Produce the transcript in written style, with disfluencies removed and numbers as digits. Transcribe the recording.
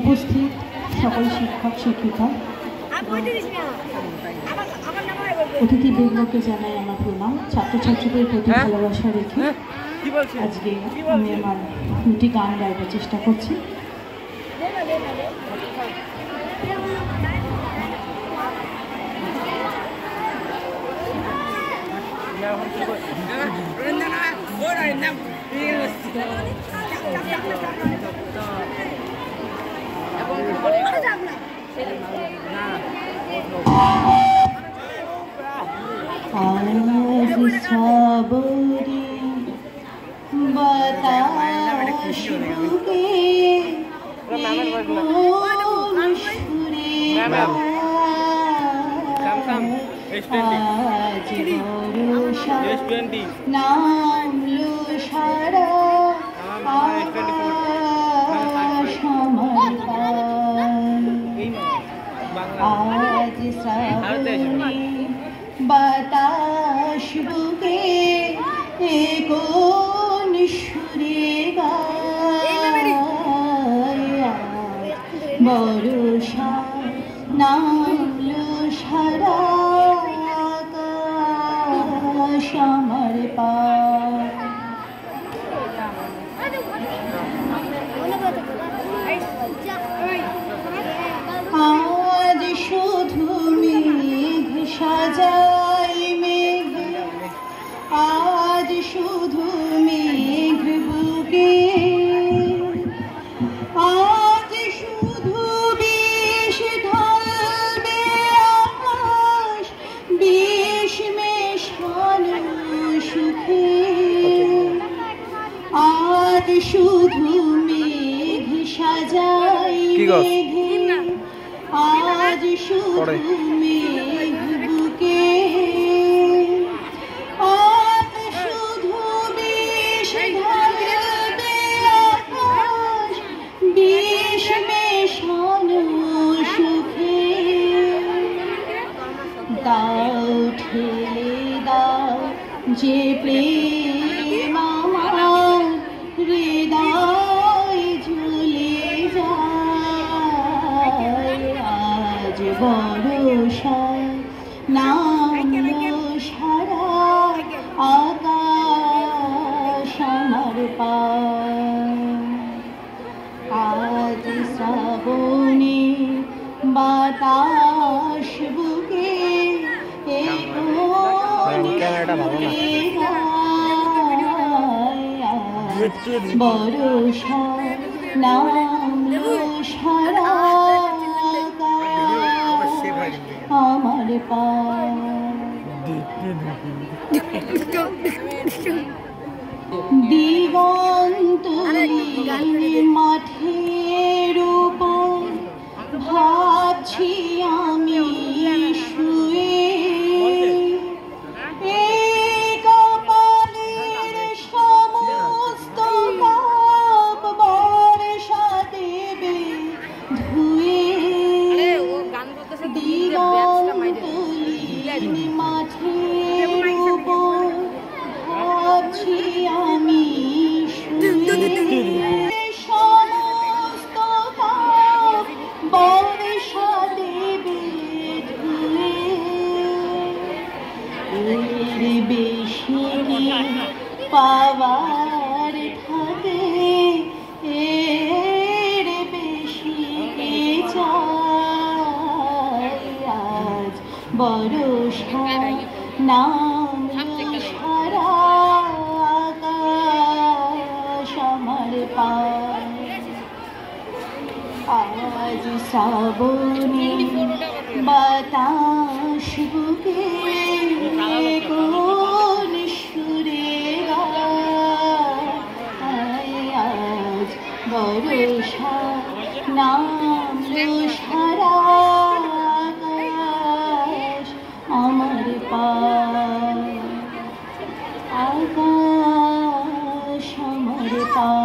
উপস্থিত সকল শিক্ষক শিক্ষিকা অতিথিবৃন্দকে জানাই আমার প্রণাম। ছাত্রছাত্রীদের প্রতি ভালোবাসা রেখে আজকে আমি আমার দুটি গান গাইবার চেষ্টা করছি। आज साबरी बताश के आज भरोसा नाम लो सारा आज साबरी बताश बुके कोन सुरे गाया भरोसा नामलो सारा आकाश আমার পায়। আজ শুধু মেঘ সাজাই মেঘ, আজ শুধু মেঘ বুকে, আজ শুধু বিষ ঢালবে আকাশ বিষ মেশানো সুখে, আজ শুধু মেঘ সাজাই মেঘ, আজ শুধু মেঘ বুকে, আজ শুধু বিষ ঢালবে আকাশ বিষ মেশানো সুখে। দাও ঠেলে দাও যে প্রেম আমার হৃদয় ঝুলে যায়, আজ ভরসা নামলো সারা আকাশ আমার পায়। আজ শ্রাবণে বাতাস বুকে ভরসা নামলো সারা আমার পায়। দিগন্ত মাঠের উপর ভাবছি আমি শুয়ে, কপালের সমস্ত পাপ বর্ষা দেবে ধুয়ে। দিগন্ত মাঠের উপর ভাবছি আমি শুয়ে, সমস্ত পাপ বর্ষা দেবে ধুয়ে। এর বেশি পাওয়ার থাকে, এর বেশি চাই, আজ ভরসা নামলো সারা আকাশ আমার পায়। আজ শ্রাবণে বাতাস বুকে কোন সুরে গায়, আজ ভরসা নামলো সারা আকাশ আমার পায়, আকাশ আমার পায়।